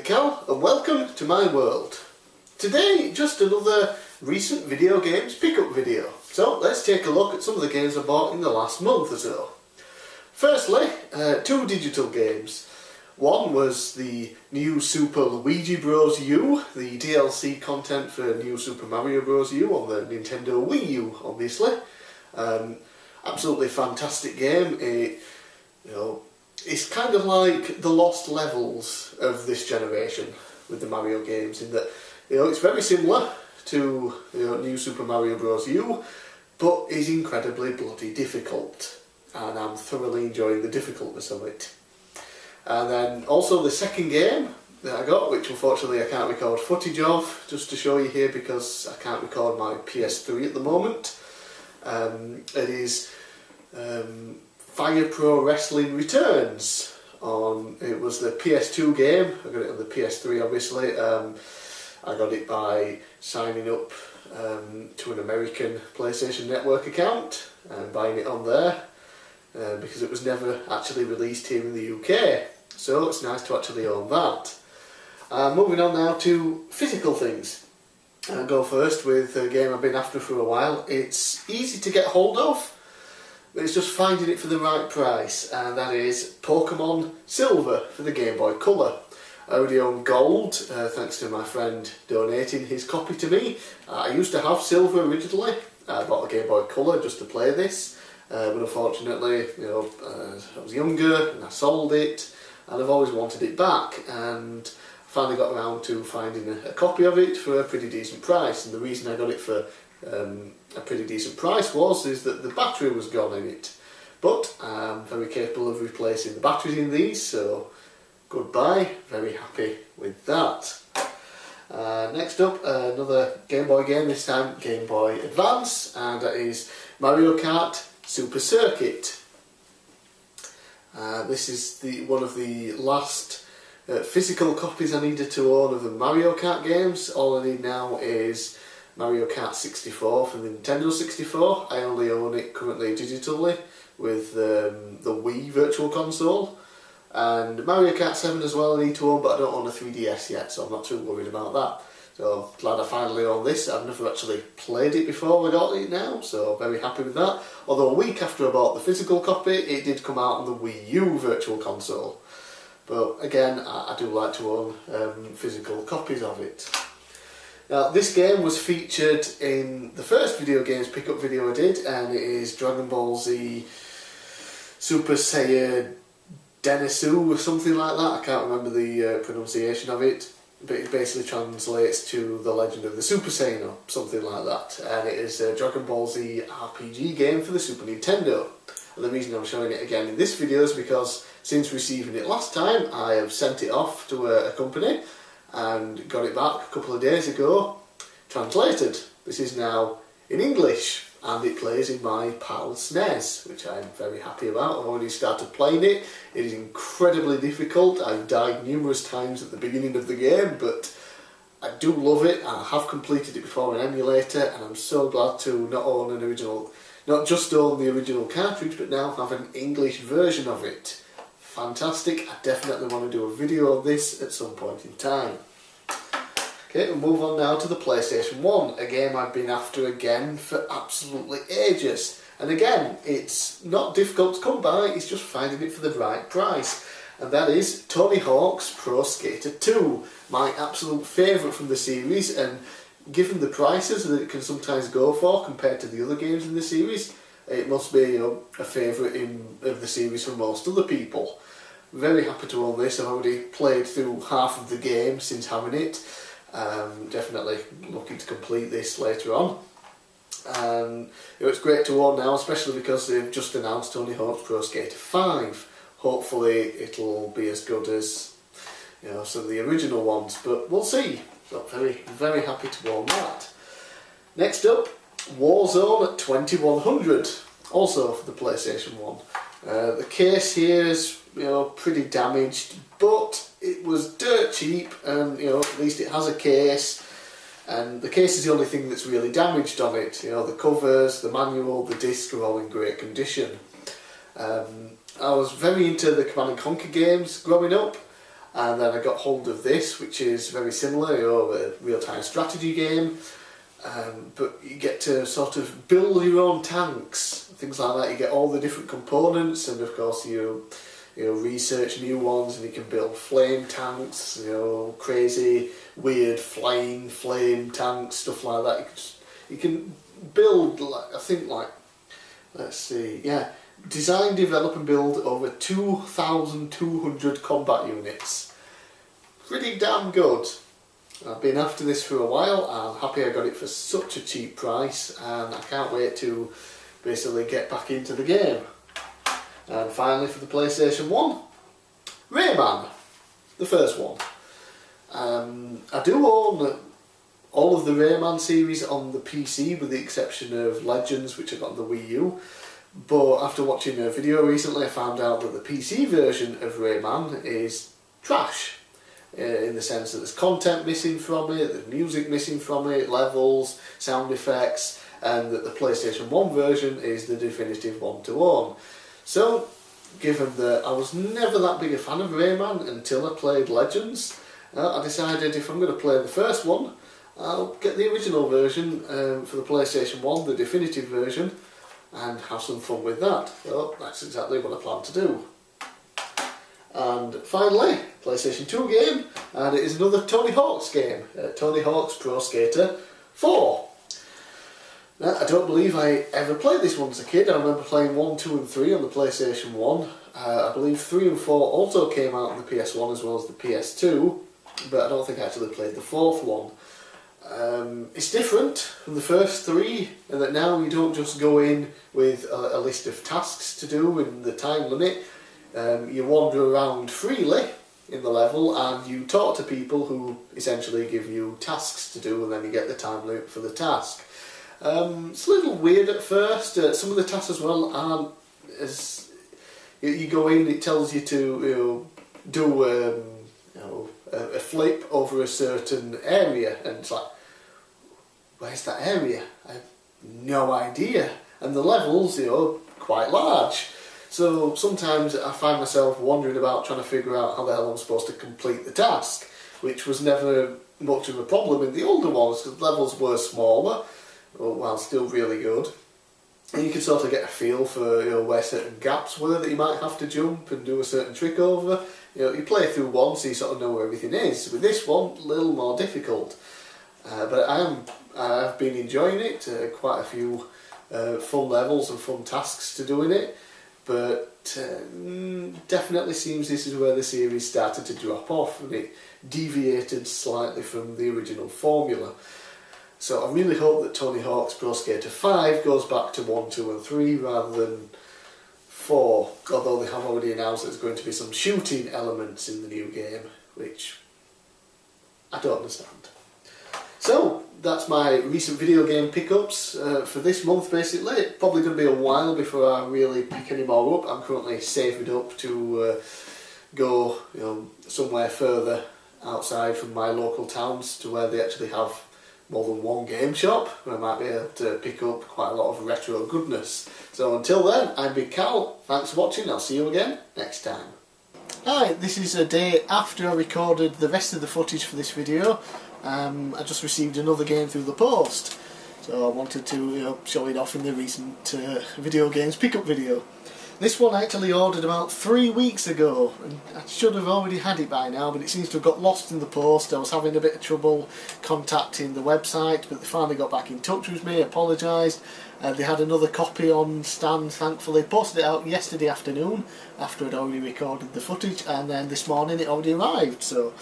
Nick Cal and welcome to my world. Today, just another recent video games pickup video. So let's take a look at some of the games I bought in the last month or so. Firstly, two digital games. One was the new Super Luigi Bros. U, the DLC content for new Super Mario Bros. U on the Nintendo Wii U, obviously. Absolutely fantastic game. It's kind of like the lost levels of this generation with the Mario games, in that it's very similar to new Super Mario Bros. U, but is incredibly bloody difficult, and I'm thoroughly enjoying the difficultness of it. And then also the second game that I got, which unfortunately I can't record footage of, just to show you here because I can't record my PS3 at the moment. It is Fire Pro Wrestling Returns. It was the PS2 game. I got it on the PS3 obviously. I got it by signing up to an American PlayStation Network account and buying it on there because it was never actually released here in the UK. So it's nice to actually own that. Moving on now to physical things. I'll go first with a game I've been after for a while. It's easy to get hold of, but it's just finding it for the right price, and that is Pokemon Silver for the Game Boy Color. I already own Gold, thanks to my friend donating his copy to me. I used to have Silver originally. I bought a Game Boy Color just to play this, but unfortunately, I was younger and I sold it, and I've always wanted it back, and finally got around to finding a copy of it for a pretty decent price. And the reason I got it for a pretty decent price is that the battery was gone in it, but I'm very capable of replacing the batteries in these, so goodbye, very happy with that. Next up, another Game Boy game, this time Game Boy Advance, and that is Mario Kart Super Circuit. This is one of the last physical copies I needed to own of the Mario Kart games. All I need now is Mario Kart 64 for the Nintendo 64. I only own it currently digitally with the Wii Virtual Console. And Mario Kart 7 as well I need to own, but I don't own a 3DS yet, so I'm not too worried about that. So glad I finally own this. I've never actually played it before I got it now, so very happy with that. Although a week after I bought the physical copy, it did come out on the Wii U Virtual Console. But again, I do like to own physical copies of it. Now, this game was featured in the first video games pickup video I did, and it is Dragon Ball Z Super Saiyan Densetsu or something like that. I can't remember the pronunciation of it, but it basically translates to The Legend of the Super Saiyan or something like that. And it is a Dragon Ball Z RPG game for the Super Nintendo. And the reason I'm showing it again in this video is because since receiving it last time, I have sent it off to a company and got it back a couple of days ago, translated. This is now in English, and it plays in my PAL SNES, which I'm very happy about. I've already started playing it. It is incredibly difficult. I've died numerous times at the beginning of the game, but I do love it. I have completed it before on emulator, and I'm so glad to not just own the original cartridge, but now have an English version of it. Fantastic. I definitely want to do a video of this at some point in time. Okay, we'll move on now to the PlayStation 1, a game I've been after again for absolutely ages. And again, it's not difficult to come by, it's just finding it for the right price. And that is Tony Hawk's Pro Skater 2, my absolute favourite from the series, and given the prices that it can sometimes go for compared to the other games in the series, it must be a favourite of the series for most other people. Very happy to own this. I've already played through half of the game since having it. Definitely looking to complete this later on. It's great to own now, especially because they've just announced Tony Hawk's Pro Skater 5. Hopefully it'll be as good as some of the original ones, but we'll see. So very, very happy to own that. Next up, Warzone 2100, also for the PlayStation 1. The case here is pretty damaged, but it was dirt cheap, and at least it has a case, and the case is the only thing that's really damaged on it. The covers, the manual, the disc are all in great condition. I was very into the Command & Conquer games growing up, And then I got hold of this, which is very similar, you know, a real-time strategy game. But you get to sort of build your own tanks, things like that. You get all the different components, and of course you research new ones, and you can build flame tanks, you know, crazy, weird flying flame tanks, stuff like that. You can build, like, I think, like, let's see, yeah, design, develop and build over 2,200 combat units. Pretty damn good. I've been after this for a while. I'm happy I got it for such a cheap price, and I can't wait to basically get back into the game. And finally, for the PlayStation 1, Rayman, the first one. I do own all of the Rayman series on the PC, with the exception of Legends, which I got on the Wii U. But after watching a video recently, I found out that the PC version of Rayman is trash. In the sense that there's content missing from it, there's music missing from it, levels, sound effects, and that the PlayStation 1 version is the definitive one to own. So, given that I was never that big a fan of Rayman until I played Legends, I decided if I'm going to play the first one, I'll get the original version for the PlayStation 1, the definitive version, and have some fun with that. So that's exactly what I plan to do. And finally, PlayStation 2 game, and it is another Tony Hawk's game, Tony Hawk's Pro Skater 4. Now, I don't believe I ever played this one as a kid. I remember playing 1, 2 and 3 on the PlayStation 1. I believe 3 and 4 also came out on the PS1 as well as the PS2, but I don't think I actually played the fourth one. It's different from the first three, in that now you don't just go in with a list of tasks to do in the time limit. You wander around freely in the level, and you talk to people who essentially give you tasks to do, and then you get the time limit for the task. It's a little weird at first. Some of the tasks as well aren't as... You go in, it tells you to do a flip over a certain area, and it's like, where's that area? I have no idea. And the levels, quite large. So sometimes I find myself wandering about trying to figure out how the hell I'm supposed to complete the task, which was never much of a problem in the older ones, because the levels were smaller, while still really good. And you could sort of get a feel for where certain gaps were that you might have to jump and do a certain trick over. You play through one, so you sort of know where everything is. With this one, a little more difficult. But I've been enjoying it. Quite a few fun levels and fun tasks to do in it. But definitely seems this is where the series started to drop off, and it deviated slightly from the original formula. So I really hope that Tony Hawk's Pro Skater 5 goes back to 1, 2 and 3 rather than 4, although they have already announced there's going to be some shooting elements in the new game, which I don't understand. So that's my recent video game pickups for this month basically. It's probably going to be a while before I really pick any more up. I'm currently saving up to go somewhere further outside from my local towns to where they actually have more than one game shop, where I might be able to pick up quite a lot of retro goodness. So until then, I'm Big Cal, thanks for watching, I'll see you again next time. Hi, this is a day after I recorded the rest of the footage for this video. I just received another game through the post, so I wanted to show it off in the recent video games pickup video. This one I actually ordered about 3 weeks ago, and I should have already had it by now, but it seems to have got lost in the post. I was having a bit of trouble contacting the website, but they finally got back in touch with me, apologised. They had another copy on stand, thankfully. Posted it out yesterday afternoon, after I'd already recorded the footage, and then this morning it already arrived. So,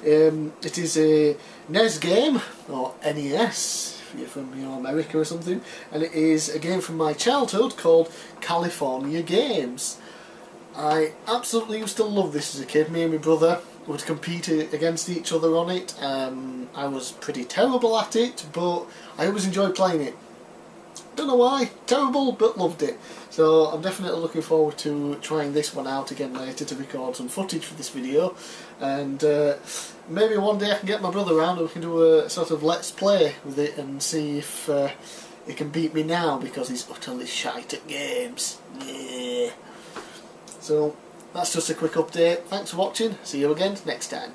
it is a NES game, or NES, if you're from America or something, and it is a game from my childhood called California Games. I absolutely used to love this as a kid. Me and my brother would compete against each other on it. I was pretty terrible at it, but I always enjoyed playing it. Don't know why, terrible, but loved it. So I'm definitely looking forward to trying this one out again later to record some footage for this video, and maybe one day I can get my brother around and we can do a sort of let's play with it and see if he can beat me now, because he's utterly shite at games. Yeah. So that's just a quick update. Thanks for watching. See you again next time.